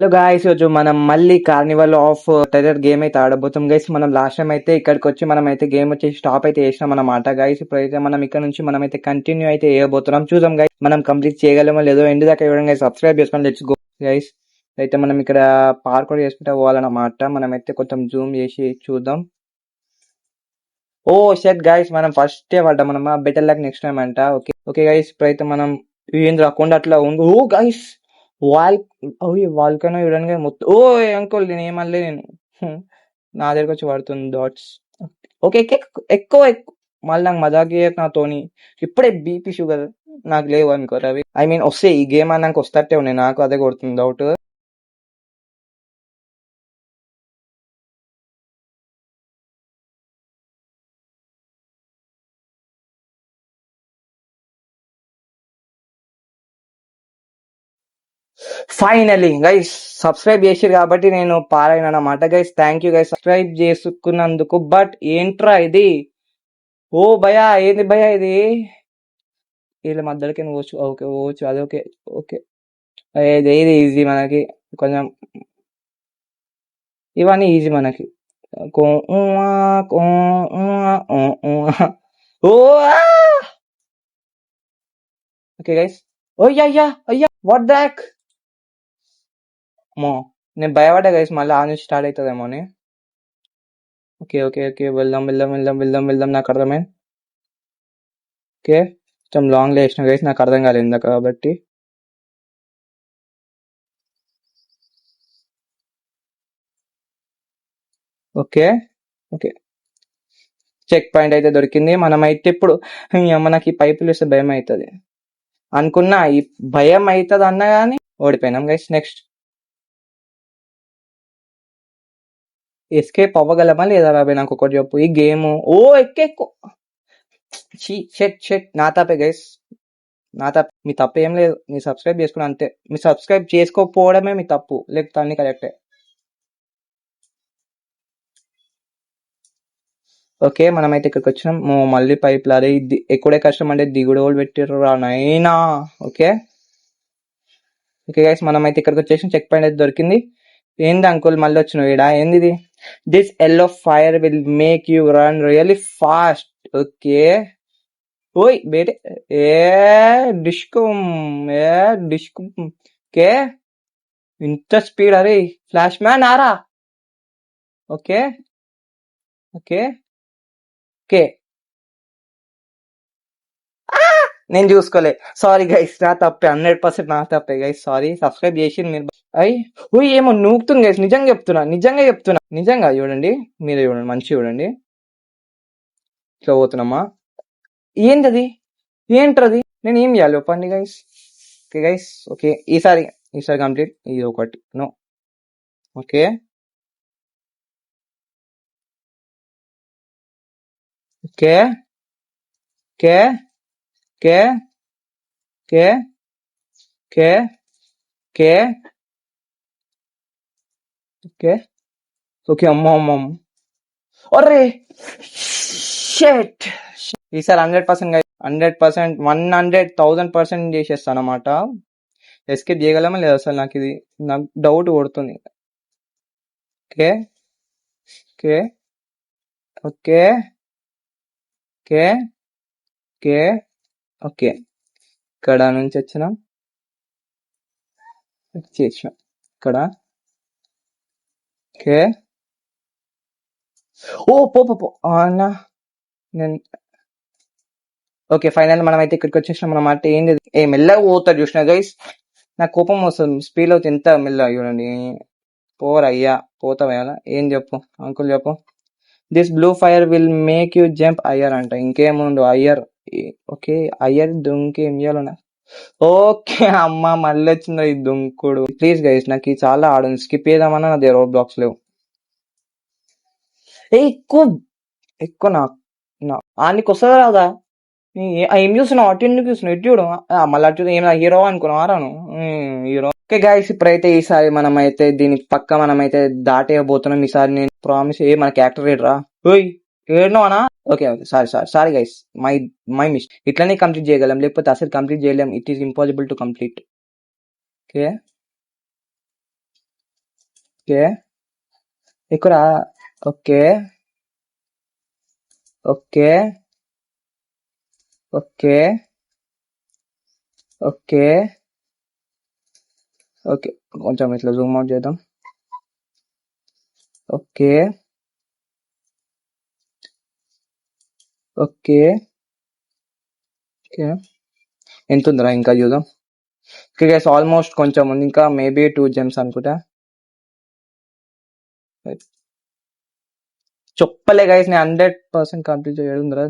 Hello guys, ఈరోజు మనం మళ్ళీ కార్నివల్ ఆఫ్ టెర్రర్ గేమ్ అయితే ఆడబోతాం గైస్. మనం లాస్ట్ టైం అయితే ఇక్కడికి వచ్చి మనం అయితే గేమ్ వచ్చి స్టాప్ అయితే చేసినాం అన్నమాట గైస్. ఇప్పుడైతే మనం ఇక్కడ నుంచి మనం అయితే కంటిన్యూ అయితే చేయబోతున్నాం. చూద్దాం గైస్ మనం కంప్లీట్ చేయగలమో లేదో. ఎండ్ దాకా ఇవ్వడం గైస్, సబ్స్క్రైబ్ చేసుకొని లెట్స్ గో గైస్. అయితే మనం ఇక్కడ పార్కౌర్ చేసుకుంటూ పోవాలన్నమాట. మనం అయితే కొంచెం జూమ్ చేసి చూద్దాం. ఓ షట్ గైస్, మనం ఫస్ట్ పడ్డాం మనం. బెటర్ లక్ నెక్స్ట్ టైం అంట. ఓకే ఓకే గైస్, ఇప్పుడైతే మనం ఏంది అకౌంట్ అట్లా ఉంది. ఓ గైస్ వాల్ వాల్కనో చూడండి మొత్తం. ఓ అంకుల్ నేను ఏమనలే నేను. నా దగ్గరకు వచ్చి పడుతుంది డాట్స్. ఓకే ఎక్కువ మళ్ళీ నాకు మజాక్ చేయకు నాతోని. ఇప్పుడే బీపీ షుగర్ నాకు లేవు అనుకో రవి. ఐ మీన్ వస్తే ఈ గేమ్ అన్నాక వస్తట్టే ఉన్నాయి. నాకు అదే కొడుతుంది డౌట్. ఫైనలీ గైస్ సబ్స్క్రైబ్ చేసిరు కాబట్టి నేను పారాయణ అన్నమాట guys. Thank you guys subscribe చేసుకున్నందుకు. బట్ ఏంట్రా ఇది? ఓ భయా, ఏంది భయా ఇది? వీళ్ళ మధ్యలోకి పోవచ్చు. ఓకే పోవచ్చు, అది ఓకే ఓకే. ఇది ఈజీ మనకి కొంచెం. ఇవన్నీ ఈజీ మనకి. ఓ ఓకే గైస్. ఓ అయ్యా అయ్యా, వాట్ దాక్ మో. నేను భయపడ్డా గైస్, మళ్ళీ ఆ నుంచి స్టార్ట్ అవుతుందేమో అని. ఓకే ఓకే ఓకే, వెళ్దాం వెళ్దాం వెళ్దాం వెళ్దాం వెళ్దాం. నాకు అర్థమైంది. ఓకే కొంచెం లాంగ్ వేసిన గైస్, నాకు అర్థం కాలేదు ఇందాక కాబట్టి. ఓకే ఓకే, చెక్ పాయింట్ అయితే దొరికింది. మనమైతే ఇప్పుడు మనకి పైపులు వేస్తే భయం అవుతుంది అనుకున్నా. ఈ భయం అవుతుంది అన్నా కానీ ఓడిపోయినాం గైస్. నెక్స్ట్ ఎస్కేప్ అవ్వగలమా లేదా రాబే? నాకు ఒకటి చెప్పు. ఈ గేమ్ ఓ ఎక్కువ షెట్ షెట్ నా తప్పే గైస్, నా తప్ప. మీ తప్పు ఏం లేదు, మీరు సబ్స్క్రైబ్ చేసుకుని అంతే. మీరు సబ్స్క్రైబ్ చేసుకోకపోవడమే మీ తప్పు, లేకపోతే అన్ని కరెక్టే. ఓకే మనమైతే ఇక్కడికి వచ్చినాం. మళ్ళీ పైపులు. అదే ఎక్కువడే కష్టం అంటే దిగుడు వాళ్ళు పెట్టిర్రు రా నైనా. ఓకే ఓకే గైస్, మనమైతే ఇక్కడికి వచ్చేసి చెక్ పాయింట్ అయితే దొరికింది. ఏంది అంకుల్ మళ్ళీ వచ్చినావు ఈడ? ఏంది ఇది? This yellow fire will make you run really fast. Okay ఓయ్ బేటే ఏ డిస్కుమ్ ఏ డిస్కుమ్. ఓకే ఇంత స్పీడ్? అరే ఫ్లాష్ మ్యాన్ ఆరా. ఓకే ఓకే ఓకే, నేను చూసుకోలే. సారీ గైస్, నా తప్పే, 100% నా తప్పే గైస్. సారీ. సబ్స్క్రైబ్ చేసి మీరు అయ్యి ఓయ్ ఏమో నూకుతుంది గైస్. నిజంగా చెప్తున్నా, నిజంగా చెప్తున్నా, నిజంగా. చూడండి మీరే చూడండి, మంచిగా చూడండి. ఇట్లా పోతున్నామా? ఏంటది? ఏంట్రది? నేను ఏం చేయాలి చెప్పండి గైస్. ఓకే గైస్ ఓకే, ఈసారి ఈసారి కంప్లీట్. ఇది ఒకటి no. Okay okay okay okay okay okay okay okay okay. అమ్మో అమ్మో అమ్మో. అరే షెట్. ఈసారి 100% 100%, 100,000% చేసేస్తాను అనమాట. ఎస్కేప్ చేయగలమా లేదా అసలు? నాకు డౌట్ కొడుతుంది. Okay okay okay okay okay okay. ఇక్కడ నుంచి వచ్చినాం, చేసినాం ఇక్కడ. ఓకే ఓ పో పో పో అన్న. నేను ఓకే ఫైనల్ మనం అయితే ఇక్కడికి వచ్చేసినాం అన్నమాట. ఏంది ఏ మెల్లగా పోతారు చూసిన గైస్, నాకు కోపం వస్తుంది. స్పీడ్ అవుతుంది ఎంత మెల్లగా చూడండి. పోరయ్యా పోతావా? ఏం చెప్పు అంకుల్ చెప్పు. This blue fire will make you jump Iyer అంట. ఇంకేముండు అయ్యర్. ఓకే అయ్యర్ దుంకి ఏం చేయాలన్నా. ఓకే అమ్మ మళ్ళీ వచ్చింది ఈ దుంకుడు. ప్లీజ్ గైస్ నాకు చాలా ఆడుంది. స్కిప్ చేద్దామన్నా నా దగ్గర రోడ్ బ్లాక్స్ లేవు. ఎక్కువ ఎక్కువ ఆనికి వస్తుందా రాదా? ఏం చూస్తున్నావు? అటు ఎందుకు చూస్తున్నావు? ఇటు చూడు. మళ్ళీ అటు ఏం హీరో అనుకున్నావు రాను హీరో. ఓకే గైస్ ఇప్పుడైతే ఈసారి మనం అయితే దీని పక్క మనం అయితే దాటేయబోతున్నాం. ఈసారి నేను ప్రామిస్. మనకి యాక్టర్ రేట్ రా. ఓయ్ ఏడునోనా? Okay okay sorry sorry sorry guys, my my miss. ఇట్లనే కంప్లీట్ చేయగలం, లేకపోతే అసలు కంప్లీట్ చేయలేం. It is impossible to complete. Okay okay. ఇక్కడ okay. Okay. Okay. Okay. Okay. కొంచెం ఇట్లా జూమ్ అవుట్ చేద్దాం. ఓకే. ఓకే. ఓకే. ఎంతుందిరా ఇంకా చూద్దాం. ఓకే గైస్ ఆల్మోస్ట్ కొంచెం ఉంది ఇంకా మేబీ 2 జెమ్స్ అనుకుంటా. చెప్పలే గైస్ నేను 100% కంప్లీట్ చేయడుందిరా.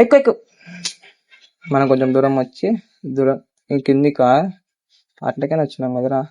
ఎక్కువ ఎక్కువ మనం కొంచెం దూరం వచ్చి దూరం కిందికా అట్లకైనా వచ్చినాం కదరా.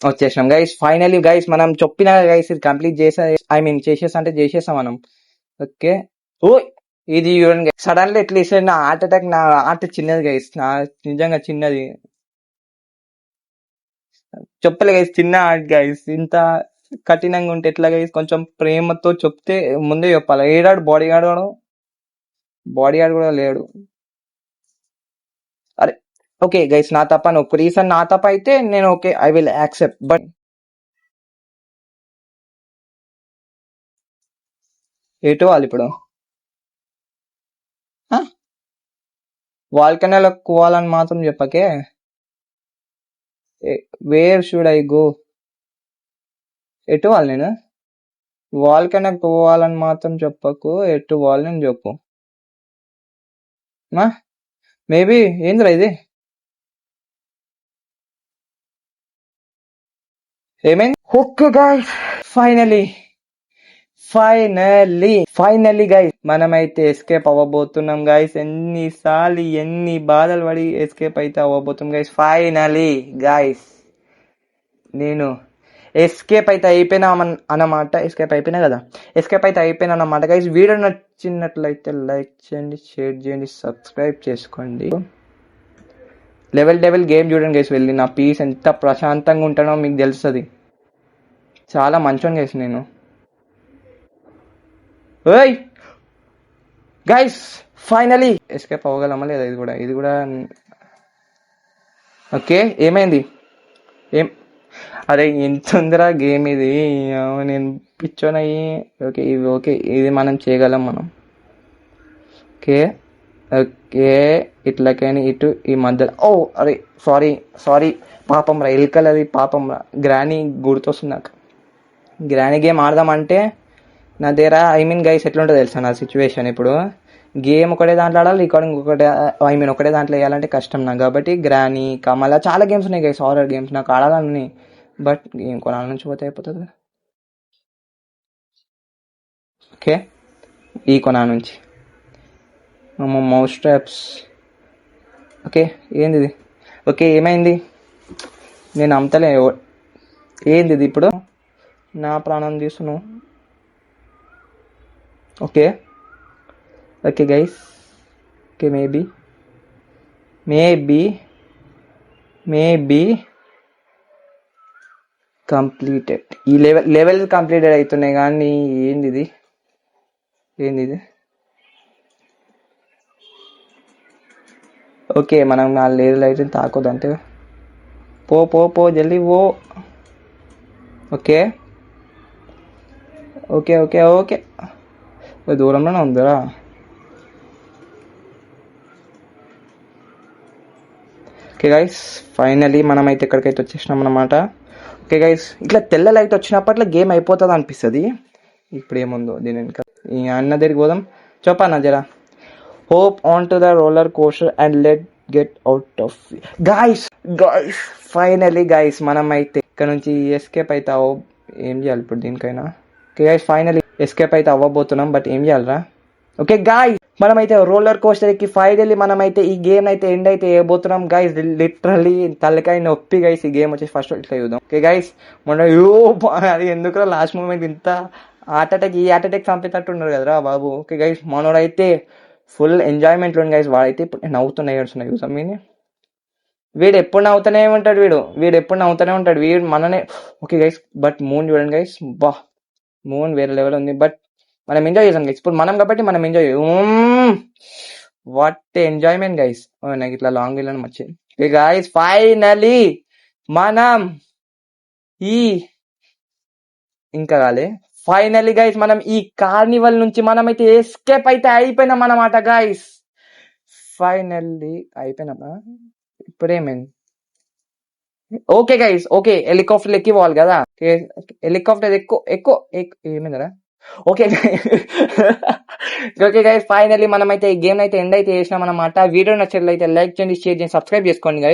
వచ్చేసినాం గైస్ ఫైనలీ గైస్ మనం చెప్పిన గైస్ ఇది కంప్లీట్ చేసా ఐ మీన్ చేసేసా అంటే చేసేసాం మనం. ఓకే. ఓ ఇది చూడండి సడన్లీ ఎట్లా ఇస్తే నా హార్ట్ అటాక్ నా హార్ట్ చిన్నది గైస్ నా నిజంగా చిన్నది చెప్పలే గైస్ చిన్న హార్ట్ గైస్ ఇంత కఠినంగా ఉంటే ఎట్లా గైస్ కొంచెం ప్రేమతో చెప్తే ముందే చెప్పాలి. ఏడాడు బాడీ గార్డ్ కూడా లేడు. అరే ఓకే గైస్ నా తప్ప ఒక్క రీజన్ నా తప్ప అయితే నేను okay I will accept but ఎటు వాళ్ళు ఇప్పుడు వాల్కనీలో పోవాలని మాత్రం చెప్పకే. వేర్ షుడ్ ఐ గో ఎటు వాళ్ళు నేను వాల్కనీకి పోవాలని మాత్రం చెప్పకు ఎటు వాళ్ళని చెప్పు. మేబీ ఏందిరా ఇది ఏమైంది. Okay guys finally finally guys మనమైతే ఎస్కేప్ అవ్వబోతున్నాం గైస్. ఎన్నిసార్లు ఎన్ని బాధలు పడి ఎస్కేప్ అయితే అవ్వబోతున్నాం గైస్. ఫైనలీ గైస్ నేను ఎస్కేప్ అయితే అయిపోయినా అన్నమాట. ఎస్కేప్ అయిపోయినా కదా ఎస్కేప్ అయితే అయిపోయినా అన్నమాట గైస్. వీడియో నచ్చినట్లయితే లైక్ చేయండి, షేర్ చేయండి, సబ్స్క్రైబ్ చేసుకోండి. లెవెల్ గేమ్ చూడండి గైస్. వెళ్ళి నా పీస్ ఎంత ప్రశాంతంగా ఉంటానో మీకు తెలుస్తుంది. చాలా మంచోని గైస్ నేను. ఓయ్ గైస్ ఫైనలీ ఎస్కేప్ అవ్వగలమా లేదా ఇది కూడా ఓకే. ఏమైంది ఏం అరే ఎంత ఉందిరా గేమ్ ఇది నేను పిచ్చోనయ్యి. ఓకే ఇది మనం చేయగలం మనం. ఓకే ఓకే ఇట్లకని ఇటు ఈ మధ్యలో అరే సారీ పాపం రా ఎల్కల్ అది పాపం రా. గ్రానీ గుర్తొస్తుంది నాకు. గ్రానీ గేమ్ ఆడదామంటే నా దగ్గర ఐ మీన్ గైస్ ఎట్లుంటుందో తెలుసా నా సిచ్యువేషన్. ఇప్పుడు గేమ్ ఒకటే దాంట్లో ఆడాలి, రికార్డింగ్ ఒకటే దాంట్లో వేయాలంటే కష్టం నాకు. కాబట్టి గ్రానీ కమల చాలా గేమ్స్ ఉన్నాయి గైస్, హారర్ గేమ్స్ నాకు ఆడాలని. బట్ గేమ్ కొనాల నుంచి పోతే అయిపోతుంది. ఓకే ఈ కొనా నుంచి మౌస్ ట్రాప్స్. ఓకే ఏంది ఇది. ఓకే ఏమైంది నేను అమ్మతలే. ఏంది ఇది ఇప్పుడు నా ప్రాణం తీస్తున్నావు. Okay guys okay maybe completed. ఈ లెవెల్ కంప్లీటెడ్ అవుతున్నాయి కానీ ఏంది ఇది ఓకే మనం నా లేజర్ లైట్ తాకొద్దు అంతే. పో జల్దీ పో. ఓకే దూరంలోనే ఉందిరా. ఓకే గైస్ ఫైనలీ మనమైతే ఎక్కడికైతే వచ్చేసినాం అన్నమాట. ఓకే గైస్ ఇట్లా తెల్ల లైట్ వచ్చినప్పట్లో గేమ్ అయిపోతుంది అనిపిస్తుంది. ఇప్పుడు ఏముందో దీని వెనక ఈ అన్న దగ్గరికి పోదాం. చెప్పన్నా జరా. Hope on to the roller coaster and let get out of. Guys finally guys మనం అయితే ఇక్కడ నుంచి ఎస్కేప్ అయితే ఏం చేయాలి ఇప్పుడు దీనికైనా. ఓకే గైస్ ఫైనలీ ఎస్కేప్ అయితే అవ్వబోతున్నాం బట్ ఏం చేయాలరా. ఓకే గాయస్ మనమైతే రోలర్ కోస్టర్ ఎక్కి ఫైనల్లీ మనమైతే ఈ గేమ్ అయితే ఎండ్ అయితే వేయబోతున్నాం గైస్. లిటరల్లీ తలకాయ నొప్పి గైస్ ఈ గేమ్ వచ్చేసి ఫస్ట్ ఇట్లా చూద్దాం. ఓకే గైస్ మొన్న అది ఎందుకు లాస్ట్ మూమెంట్ ఇంత హార్ట్ అటాక్ చంపేటట్టు ఉన్నారు కదరా బాబు. ఓకే గైస్ మనోడైతే ఫుల్ ఎంజాయ్మెంట్లో ఉంది గైస్. వాడైతే ఇప్పుడు నవ్వుతున్నాయి ఏడుస్తున్నాయి చూసాం మీని. వీడు ఎప్పుడు నవ్వుతూనే ఉంటాడు వీడు మననే. ఓకే గైస్ బట్ మూన్ చూడండి గైస్. మూన్ వేరే లెవెల్ ఉంది. బట్ మనం ఎంజాయ్ చేసాం గైస్. ఇప్పుడు మనం కాబట్టి మనం ఎంజాయ్ వాట్ ఎంజాయ్మెంట్ గైస్. నాకు ఇట్లా లాంగ్ వెళ్ళడం వచ్చింది గైస్. ఫైనలీ మనం ఈ ఇంకా కాలే ఫైనలీ గైస్ మనం ఈ కార్నివల్ నుంచి మనమైతే ఎస్కేప్ అయితే అయిపోయినాం అన్నమాట గైస్. ఫైనల్లీ అయిపోయినామా? ఇప్పుడేమైంది? ఓకే గైస్, ఓకే హెలికాప్టర్ ఎక్కి పోవాలి కదా. హెలికాప్టర్ ఎక్కువ ఏమైందరా? ఓకే ఓకే గైస్, ఫైనల్లీ మనమైతే ఈ గేమ్ అయితే ఎండ్ అయితే చేసినాం అన్నమాట. వీడియో నచ్చినట్లయితే లైక్ చేయండి, షేర్ చేయండి, సబ్స్క్రైబ్ చేసుకోండి గైస్.